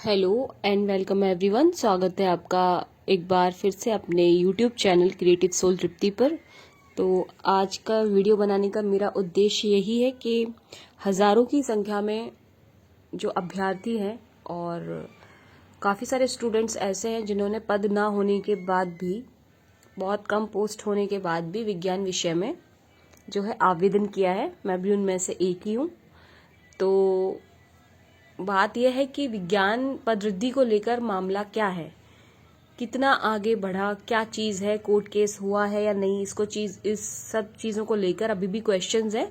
Hello and welcome everyone. स्वागत है आपका एक बार फिर से अपने यूट्यूब चैनल क्रिएटिव सोल तृप्ति पर। तो आज का वीडियो बनाने का मेरा उद्देश्य यही है कि हज़ारों की संख्या में जो अभ्यर्थी हैं और काफ़ी सारे स्टूडेंट्स ऐसे हैं जिन्होंने पद ना होने के बाद भी, बहुत कम पोस्ट होने के बाद भी विज्ञान विषय में जो है आवेदन किया है। मैं भी उनमें से एक ही हूँ। तो बात यह है कि विज्ञान पदवृद्धि को लेकर मामला क्या है, कितना आगे बढ़ा, क्या चीज़ है, कोर्ट केस हुआ है या नहीं, इस सब चीज़ों को लेकर अभी भी क्वेश्चंस है।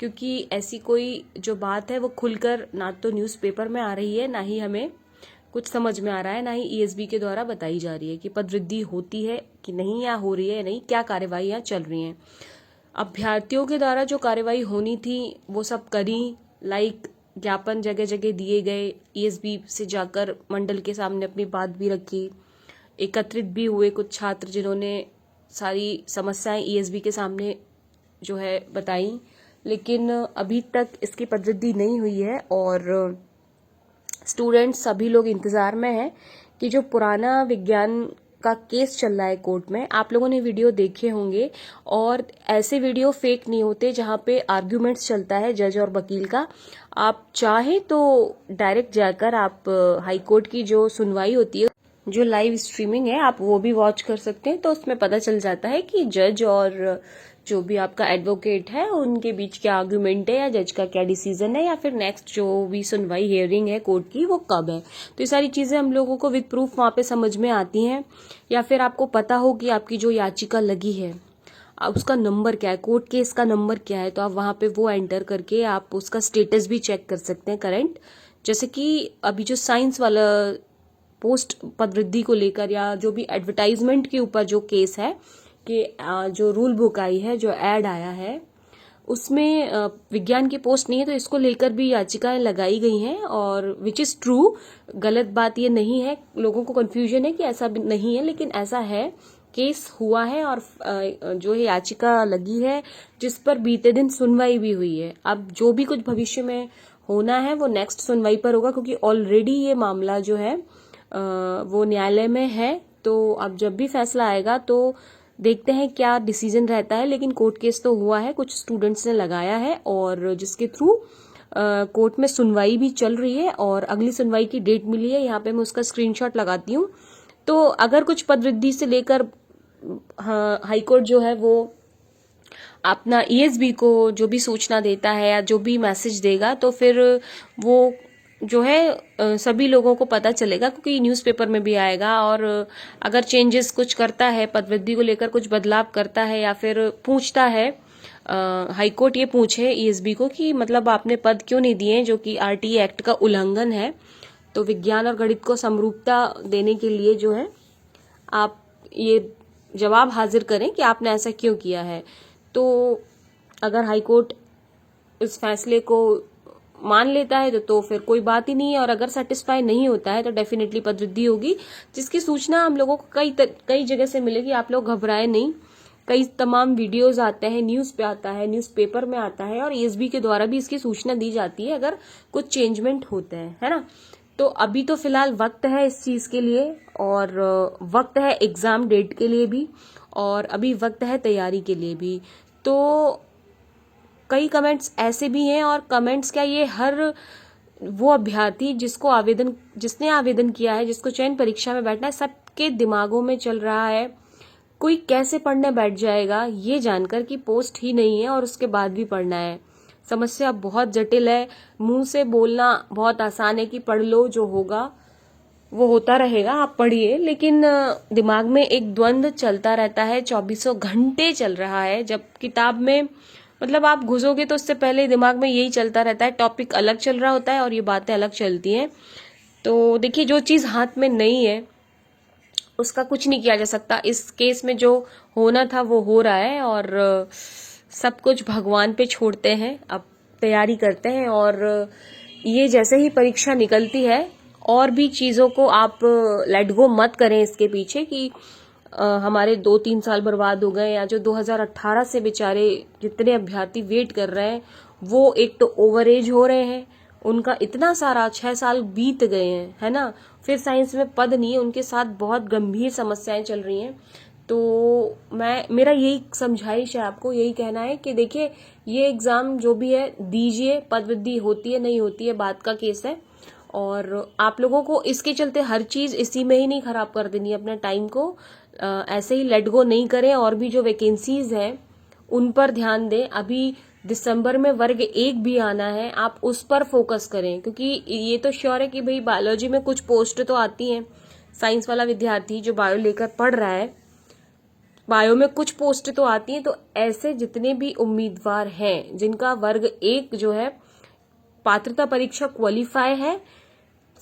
क्योंकि ऐसी कोई जो बात है वो खुलकर ना तो न्यूज़पेपर में आ रही है, ना ही हमें कुछ समझ में आ रहा है, ना ही ईएसबी के द्वारा बताई जा रही है कि पदवृद्धि होती है कि नहीं, या हो रही है या नहीं, क्या कार्यवाही चल रही हैं। अभ्यर्थियों के द्वारा जो कार्यवाही होनी थी वो सब करी, लाइक ज्ञापन जगह जगह दिए गए, ईएसबी से जाकर मंडल के सामने अपनी बात भी रखी, एकत्रित भी हुए कुछ छात्र जिन्होंने सारी समस्याएं ईएसबी के सामने जो है बताई। लेकिन अभी तक इसकी पदवृद्धि नहीं हुई है और स्टूडेंट्स सभी लोग इंतज़ार में हैं कि जो पुराना विज्ञान का केस चल रहा है कोर्ट में, आप लोगों ने वीडियो देखे होंगे। और ऐसे वीडियो फेक नहीं होते जहां पे आर्ग्यूमेंट्स चलता है जज और वकील का। आप चाहे तो डायरेक्ट जाकर आप हाई कोर्ट की जो सुनवाई होती है, जो लाइव स्ट्रीमिंग है, आप वो भी वॉच कर सकते हैं। तो उसमें पता चल जाता है कि जज और जो भी आपका एडवोकेट है उनके बीच क्या आर्गुमेंट है, या जज का क्या डिसीजन है, या फिर नेक्स्ट जो भी सुनवाई हियरिंग है कोर्ट की वो कब है। तो ये सारी चीजें हम लोगों को विद प्रूफ वहां पे समझ में आती हैं। या फिर आपको पता हो कि आपकी जो याचिका लगी है अब उसका नंबर क्या है, कोर्ट केस का नंबर क्या है, तो आप वहां पे वो एंटर करके आप उसका स्टेटस भी चेक कर सकते हैं करंट। जैसे कि अभी जो साइंस वाला पोस्ट पदवृद्धि को लेकर या जो भी एडवर्टाइजमेंट के ऊपर जो केस है कि जो रूल बुक आई है, जो एड आया है, उसमें विज्ञान की पोस्ट नहीं है, तो इसको लेकर भी याचिकाएं लगाई गई हैं। और विच इज ट्रू, गलत बात ये नहीं है। लोगों को कंफ्यूजन है कि ऐसा भी नहीं है, लेकिन ऐसा है, केस हुआ है और जो है याचिका लगी है जिस पर बीते दिन सुनवाई भी हुई है। अब जो भी कुछ भविष्य में होना है वो नेक्स्ट सुनवाई पर होगा, क्योंकि ऑलरेडी ये मामला जो है वो न्यायालय में है। तो अब जब भी फैसला आएगा तो देखते हैं क्या डिसीजन रहता है। लेकिन कोर्ट केस तो हुआ है, कुछ स्टूडेंट्स ने लगाया है और जिसके थ्रू कोर्ट में सुनवाई भी चल रही है और अगली सुनवाई की डेट मिली है। यहाँ पे मैं उसका स्क्रीनशॉट लगाती हूँ। तो अगर कुछ पदवृद्धि से लेकर हाई कोर्ट जो है वो अपना ईएसबी को जो भी सूचना देता है या जो भी मैसेज देगा, तो फिर वो जो है सभी लोगों को पता चलेगा, क्योंकि न्यूज़पेपर में भी आएगा। और अगर चेंजेस कुछ करता है, पदवृद्धि को लेकर कुछ बदलाव करता है या फिर पूछता है, हाई कोर्ट ये पूछे ईएसबी को कि मतलब आपने पद क्यों नहीं दिए, जो कि आरटीई एक्ट का उल्लंघन है, तो विज्ञान और गणित को समरूपता देने के लिए जो है आप ये जवाब हाजिर करें कि आपने ऐसा क्यों किया है। तो अगर हाई कोर्ट इस फैसले को मान लेता है तो फिर कोई बात ही नहीं है। और अगर सेटिस्फाई नहीं होता है तो डेफिनेटली पदवृद्धि होगी, जिसकी सूचना हम लोगों को कई जगह से मिलेगी। आप लोग घबराए नहीं, कई तमाम वीडियोस आते हैं, न्यूज़ पे आता है, न्यूज़पेपर में आता है, और ईएसबी के द्वारा भी इसकी सूचना दी जाती है अगर कुछ चेंजमेंट होते हैं, है ना। तो अभी तो फिलहाल वक्त है इस चीज के लिए, और वक्त है एग्जाम डेट के लिए भी, और अभी वक्त है तैयारी के लिए भी। तो कई कमेंट्स ऐसे भी हैं, और कमेंट्स क्या, ये हर वो अभ्यर्थी जिसने आवेदन किया है, जिसको चयन परीक्षा में बैठना है, सबके दिमागों में चल रहा है कोई कैसे पढ़ने बैठ जाएगा ये जानकर कि पोस्ट ही नहीं है और उसके बाद भी पढ़ना है। समस्या बहुत जटिल है। मुंह से बोलना बहुत आसान है कि पढ़ लो, जो होगा वो होता रहेगा, आप पढ़िए, लेकिन दिमाग में एक द्वंद्व चलता रहता है, 24 घंटे चल रहा है। जब किताब में मतलब आप घुसोगे तो उससे पहले दिमाग में यही चलता रहता है, टॉपिक अलग चल रहा होता है और ये बातें अलग चलती हैं। तो देखिए, जो चीज़ हाथ में नहीं है उसका कुछ नहीं किया जा सकता। इस केस में जो होना था वो हो रहा है, और सब कुछ भगवान पे छोड़ते हैं, अब तैयारी करते हैं। और ये जैसे ही परीक्षा निकलती है, और भी चीज़ों को आप लेट गो मत करें इसके पीछे कि हमारे 2-3 साल बर्बाद हो गए, या जो 2018 से बेचारे जितने अभ्यर्थी वेट कर रहे हैं वो एक तो ओवर एज हो रहे हैं, उनका इतना सारा 6 साल बीत गए हैं, है ना, फिर साइंस में पद नहीं है, उनके साथ बहुत गंभीर समस्याएं चल रही हैं। तो मेरा यही समझाइश है आपको, यही कहना है कि देखिए ये एग्जाम जो भी है दीजिए, पद वृद्धि होती है नहीं होती है बात का केस है। और आप लोगों को इसके चलते हर चीज इसी में ही नहीं खराब कर देनी है, अपने टाइम को ऐसे ही लेट गो नहीं करें। और भी जो वैकेंसीज हैं उन पर ध्यान दें। अभी दिसंबर में वर्ग 1 भी आना है, आप उस पर फोकस करें, क्योंकि ये तो श्योर है कि भाई बायोलॉजी में कुछ पोस्ट तो आती हैं। साइंस वाला विद्यार्थी जो बायो लेकर पढ़ रहा है, बायो में कुछ पोस्ट तो आती हैं। तो ऐसे जितने भी उम्मीदवार हैं जिनका वर्ग 1 जो है पात्रता परीक्षा क्वालिफाई है,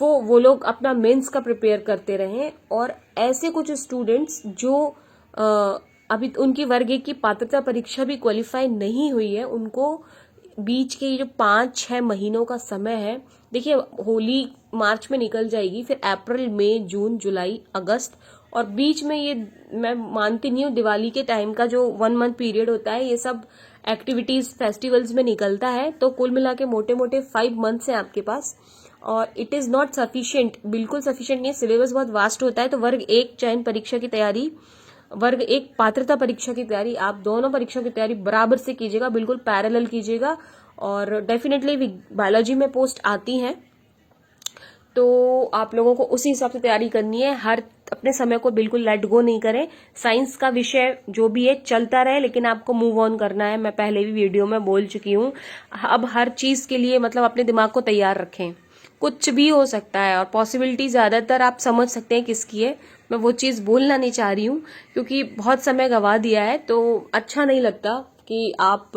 वो लोग अपना मेंस का प्रिपेयर करते रहें। और ऐसे कुछ स्टूडेंट्स जो अभी उनकी वर्ग 1 की पात्रता परीक्षा भी क्वालिफाई नहीं हुई है, उनको बीच के जो 5-6 महीनों का समय है, देखिए होली मार्च में निकल जाएगी, फिर अप्रैल मई जून जुलाई अगस्त, और बीच में ये मैं मानती नहीं हूँ दिवाली के टाइम का जो 1 मंथ पीरियड होता है, ये सब एक्टिविटीज फेस्टिवल्स में निकलता है। तो कुल मिला के मोटे मोटे 5 मंथ्स हैं आपके पास, और इट इज नॉट सफिशिएंट, बिल्कुल सफिशिएंट नहीं है। सिलेबस बहुत वास्ट होता है। तो वर्ग 1 चयन परीक्षा की तैयारी, वर्ग 1 पात्रता परीक्षा की तैयारी, आप दोनों परीक्षा की तैयारी बराबर से कीजिएगा, बिल्कुल पैरेलल कीजिएगा। और डेफिनेटली बायोलॉजी में पोस्ट आती हैं, तो आप लोगों को उसी हिसाब से तैयारी करनी है। हर अपने समय को बिल्कुल लेट गो नहीं करें। साइंस का विषय जो भी है चलता रहे, लेकिन आपको मूव ऑन करना है। मैं पहले भी वीडियो में बोल चुकी हूँ। अब हर चीज के लिए मतलब अपने दिमाग को तैयार रखें, कुछ भी हो सकता है, और पॉसिबिलिटी ज्यादातर आप समझ सकते हैं किसकी है। मैं वो चीज बोलना नहीं चाह रही हूँ, क्योंकि बहुत समय गवा दिया है, तो अच्छा नहीं लगता कि आप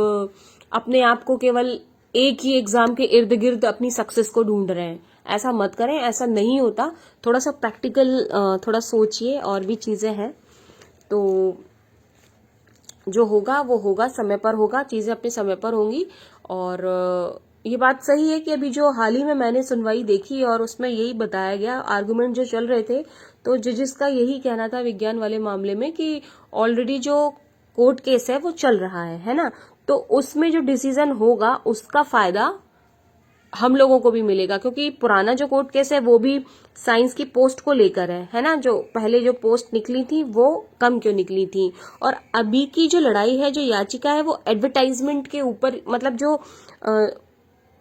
अपने आप को केवल एक ही एग्जाम के इर्द गिर्द अपनी सक्सेस को ढूंढ रहे हैं। ऐसा मत करें, ऐसा नहीं होता। थोड़ा सा प्रैक्टिकल थोड़ा सोचिए, और भी चीजें हैं। तो जो होगा वो होगा, समय पर होगा, चीजें अपने समय पर होंगी। और ये बात सही है कि अभी जो हाल ही में मैंने सुनवाई देखी और उसमें यही बताया गया, आर्गुमेंट जो चल रहे थे, तो जजेस का यही कहना था विज्ञान वाले मामले में कि ऑलरेडी जो कोर्ट केस है वो चल रहा है ना, तो उसमें जो डिसीजन होगा उसका फायदा हम लोगों को भी मिलेगा। क्योंकि पुराना जो कोर्ट केस है वो भी साइंस की पोस्ट को लेकर है ना, जो पहले जो पोस्ट निकली थी वो कम क्यों निकली थी। और अभी की जो लड़ाई है, जो याचिका है, वो एडवर्टाइजमेंट के ऊपर, मतलब जो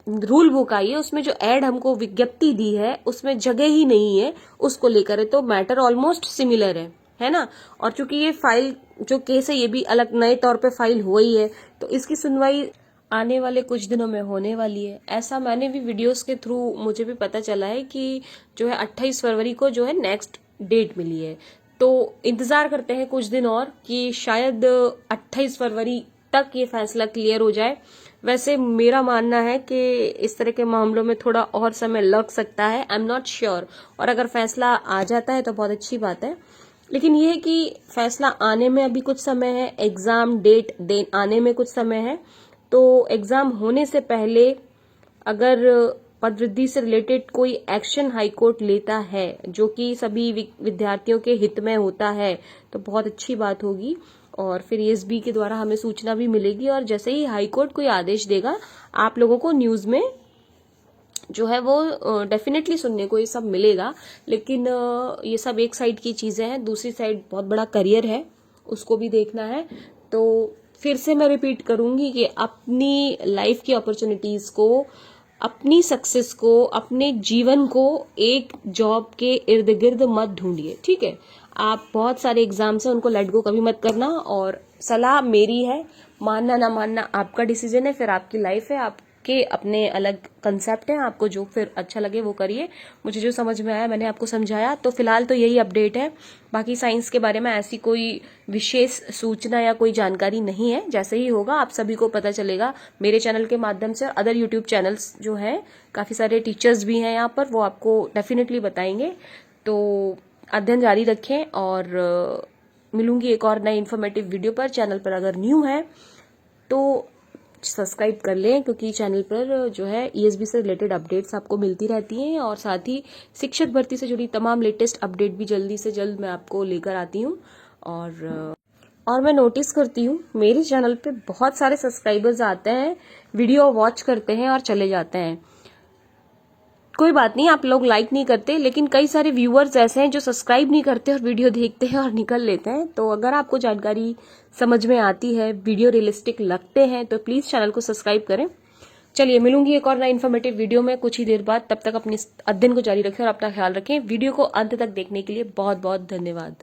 रूल बुक आई है उसमें जो एड हमको विज्ञप्ति दी है उसमें जगह ही नहीं है, उसको लेकर है। तो मैटर ऑलमोस्ट सिमिलर है ना। और चूंकि ये फाइल जो केस है ये भी अलग नए तौर पे फाइल हुई है, तो इसकी सुनवाई आने वाले कुछ दिनों में होने वाली है। ऐसा मैंने भी वीडियोस के थ्रू मुझे भी पता चला है कि जो है 28 फरवरी को जो है नेक्स्ट डेट मिली है। तो इंतजार करते हैं कुछ दिन और कि शायद 28 फरवरी तक ये फैसला क्लियर हो जाए। वैसे मेरा मानना है कि इस तरह के मामलों में थोड़ा और समय लग सकता है, आई एम नॉट श्योर। और अगर फैसला आ जाता है तो बहुत अच्छी बात है, लेकिन ये है कि फैसला आने में अभी कुछ समय है, एग्जाम डेट आने में कुछ समय है। तो एग्जाम होने से पहले अगर पदवृद्धि से रिलेटेड कोई एक्शन हाईकोर्ट लेता है जो कि सभी विद्यार्थियों के हित में होता है, तो बहुत अच्छी बात होगी। और फिर ईएसबी के द्वारा हमें सूचना भी मिलेगी, और जैसे ही हाईकोर्ट कोई आदेश देगा आप लोगों को न्यूज में जो है वो डेफिनेटली सुनने को ये सब मिलेगा। लेकिन ये सब एक साइड की चीजें हैं, दूसरी साइड बहुत बड़ा करियर है, उसको भी देखना है। तो फिर से मैं रिपीट करूंगी कि अपनी लाइफ की अपॉर्चुनिटीज को, अपनी सक्सेस को, अपने जीवन को एक जॉब के इर्द गिर्द मत ढूंढिए, ठीक है। आप बहुत सारे एग्जाम्स हैं, उनको लेट गो कभी मत करना। और सलाह मेरी है, मानना ना मानना आपका डिसीजन है, फिर आपकी लाइफ है, आपके अपने अलग कंसेप्ट हैं, आपको जो फिर अच्छा लगे वो करिए। मुझे जो समझ में आया मैंने आपको समझाया। तो फिलहाल तो यही अपडेट है, बाकी साइंस के बारे में ऐसी कोई विशेष सूचना या कोई जानकारी नहीं है। जैसे ही होगा आप सभी को पता चलेगा मेरे चैनल के माध्यम से, और अदर यूट्यूब चैनल्स जो हैं, काफी सारे टीचर्स भी हैं यहाँ पर, वो आपको डेफिनेटली बताएंगे। तो अध्ययन जारी रखें, और मिलूंगी एक और नई इन्फॉर्मेटिव वीडियो पर। चैनल पर अगर न्यू है तो सब्सक्राइब कर लें, क्योंकि चैनल पर जो है ईएसबी से रिलेटेड अपडेट्स आपको मिलती रहती हैं, और साथ ही शिक्षक भर्ती से जुड़ी तमाम लेटेस्ट अपडेट भी जल्दी से जल्द मैं आपको लेकर आती हूँ। और मैं नोटिस करती हूँ मेरे चैनल पे बहुत सारे सब्सक्राइबर्स आते हैं, वीडियो वॉच करते हैं और चले जाते हैं। कोई बात नहीं, आप लोग लाइक नहीं करते, लेकिन कई सारे व्यूअर्स ऐसे हैं जो सब्सक्राइब नहीं करते और वीडियो देखते हैं और निकल लेते हैं। तो अगर आपको जानकारी समझ में आती है, वीडियो रियलिस्टिक लगते हैं, तो प्लीज चैनल को सब्सक्राइब करें। चलिए, मिलूंगी एक और नई इन्फॉर्मेटिव वीडियो में कुछ ही देर बाद। तब तक अपने अध्ययन को जारी रखें और अपना ख्याल रखें। वीडियो को अंत तक देखने के लिए बहुत बहुत धन्यवाद।